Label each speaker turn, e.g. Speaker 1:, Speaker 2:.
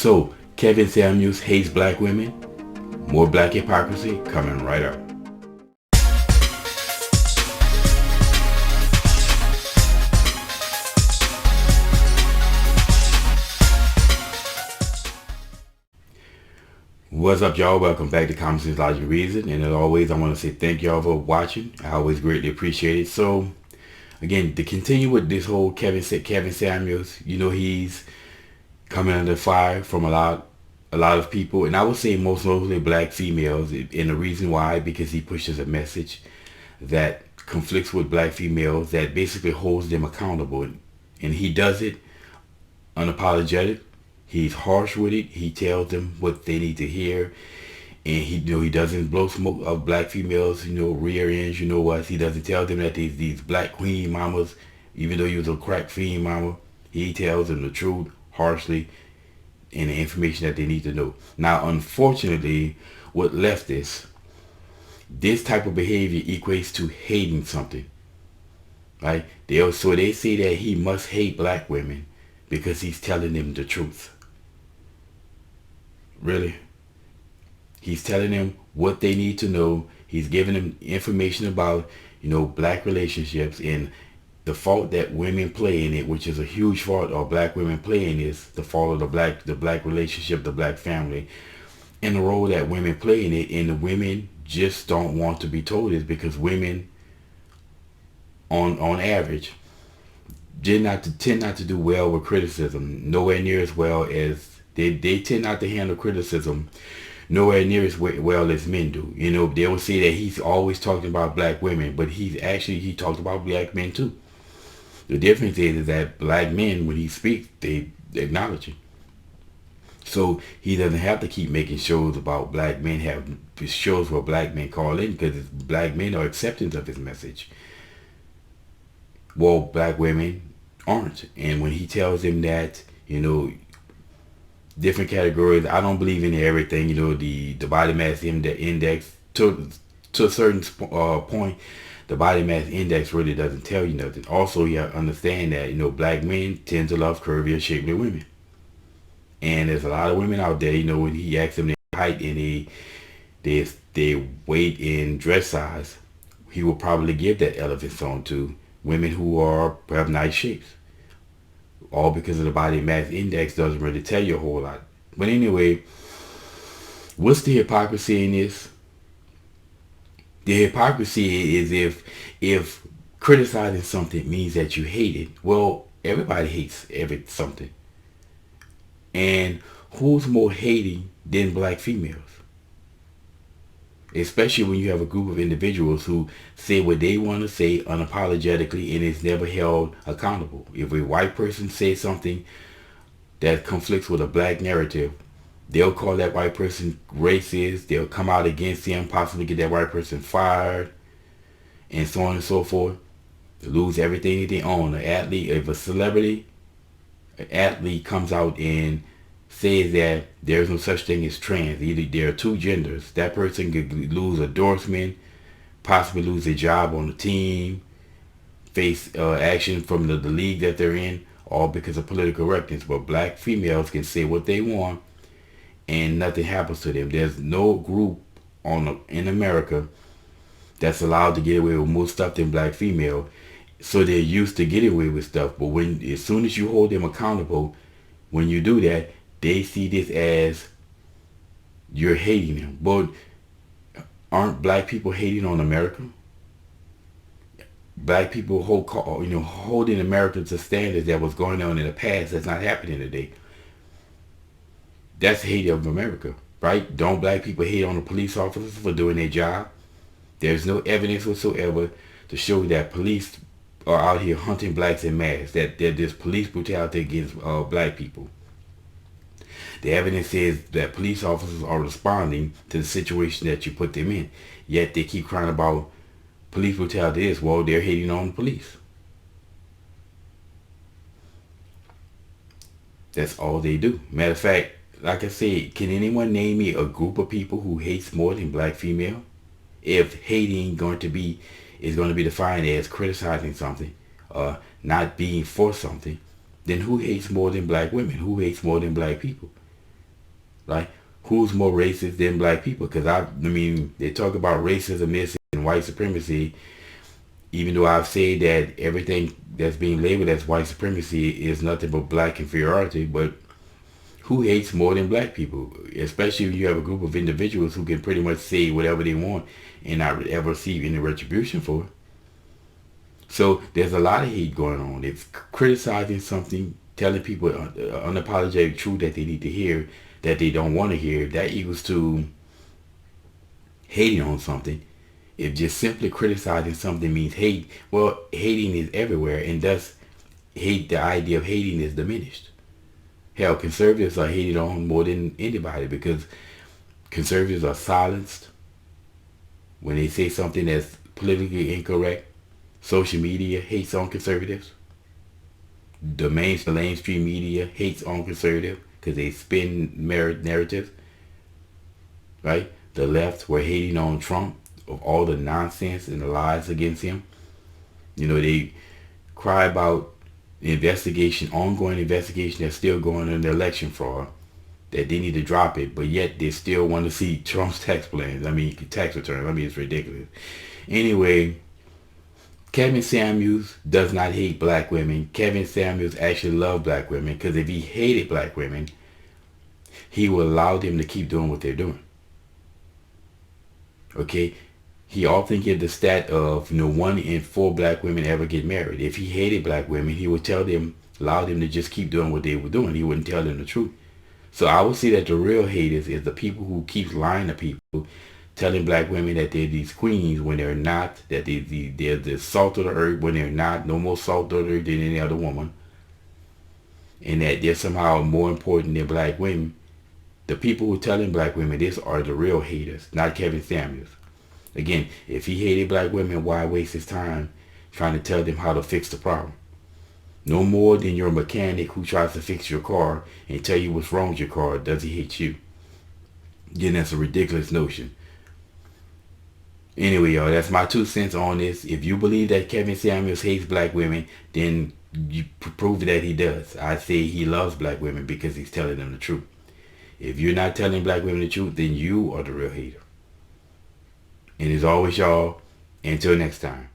Speaker 1: So, Kevin Samuels hates black women. More black hypocrisy coming right up. What's up, y'all? Welcome back to Common Sense Logic Reason. And as always, I want to say thank y'all for watching. I always greatly appreciate it. So, again, to continue with this whole Kevin Samuels, he's coming under fire from a lot of people, and I would say most notably black females. And the reason why, because he pushes a message that conflicts with black females, that basically holds them accountable, and he does it unapologetic. He's harsh with it. He tells them what they need to hear, and he doesn't blow smoke of black females, rear ends. You know what? He doesn't tell them that these black queen mamas, even though he was a crack fiend mama, he tells them the truth harshly and the information that they need to know. Now, unfortunately, with leftists, this type of behavior equates to hating something, right? So they say that he must hate black women because he's telling them the truth. Really? He's telling them what they need to know. He's giving them information about, black relationships and the fault that women play in it, which is a huge fault, or black women play in is the fault of the black relationship, the black family, and the role that women play in it. And the women just don't want to be told this because women, on average, tend not to do well with criticism, nowhere near as well as they tend not to handle criticism nowhere near as well as men do. They will say that he's always talking about black women, but he talked about black men too. The difference is that black men, when he speaks, they acknowledge it. So he doesn't have to keep making shows about black men, have shows where black men call in, because black men are acceptance of his message. Well, black women aren't. And when he tells them that, different categories, I don't believe in everything, the body mass index, to a certain point, the body mass index really doesn't tell you nothing. Also, you have to understand that, black men tend to love curvy or shapely women. And there's a lot of women out there, when he asks them their height and their weight and dress size, he will probably give that elephant song to women who have nice shapes. All because of the body mass index doesn't really tell you a whole lot. But anyway, what's the hypocrisy in this? The hypocrisy is if criticizing something means that you hate it. Well, everybody hates something. And who's more hating than black females? Especially when you have a group of individuals who say what they want to say unapologetically and is never held accountable. If a white person says something that conflicts with a black narrative, they'll call that white person racist. They'll come out against him, possibly get that white person fired, and so on and so forth. They lose everything that they own. An athlete, if a celebrity, an athlete comes out and says that there's no such thing as trans, either there are two genders, that person could lose endorsement, possibly lose a job on the team, face action from the league that they're in, all because of political correctness. But black females can say what they want and nothing happens to them. There's no group in America that's allowed to get away with more stuff than black female. So they're used to getting away with stuff. But as soon as you hold them accountable, when you do that, they see this as you're hating them. But aren't black people hating on America? Black people holding America to standards that was going on in the past that's not happening today. That's hate of America, right? Don't black people hate on the police officers for doing their job? There's no evidence whatsoever to show that police are out here hunting blacks in mass, that there's police brutality against black people. The evidence says that police officers are responding to the situation that you put them in. Yet they keep crying about police brutality is, well, they're hating on the police. That's all they do. Matter of fact, like I said, can anyone name me a group of people who hates more than black female? If hating is going to be defined as criticizing something, not being for something, then who hates more than black women? Who hates more than black people? right? Who's more racist than black people? Because I mean, they talk about racism, this, and white supremacy. Even though I've said that everything that's being labeled as white supremacy is nothing but black inferiority, but who hates more than black people? Especially when you have a group of individuals who can pretty much say whatever they want and not ever receive any retribution for it. So there's a lot of hate going on. It's criticizing something, telling people unapologetic truth that they need to hear, that they don't want to hear. That equals to hating on something. If just simply criticizing something means hate, well, hating is everywhere, and thus the idea of hating is diminished. Hell, conservatives are hated on more than anybody because conservatives are silenced when they say something that's politically incorrect. Social media hates on conservatives. The mainstream media hates on conservatives because they spin narratives, right? The left were hating on Trump of all the nonsense and the lies against him. You know, they cry about the ongoing investigation that's still going on, the election fraud, that they need to drop it, but yet they still want to see Trump's tax returns. It's ridiculous. Anyway, Kevin Samuels does not hate black women. Kevin Samuels actually loves black women, because if he hated black women, he would allow them to keep doing what they're doing. Okay? He often gives the stat of 1 in 4 black women ever get married. If he hated black women, he would allow them to just keep doing what they were doing. He wouldn't tell them the truth. So I would say that the real haters is the people who keep lying to people, telling black women that they're these queens when they're not, that they're the salt of the earth when they're not, no more salt of the earth than any other woman, and that they're somehow more important than black women. The people who are telling black women this are the real haters, not Kevin Samuels. Again, if he hated black women, why waste his time trying to tell them how to fix the problem? No more than your mechanic who tries to fix your car and tell you what's wrong with your car does he hate you. Again, that's a ridiculous notion. Anyway, y'all, that's my 2 cents on this. If you believe that Kevin Samuels hates black women, then you prove that he does. I say he loves black women because he's telling them the truth. If you're not telling black women the truth, then you are the real hater. And as always, y'all, until next time.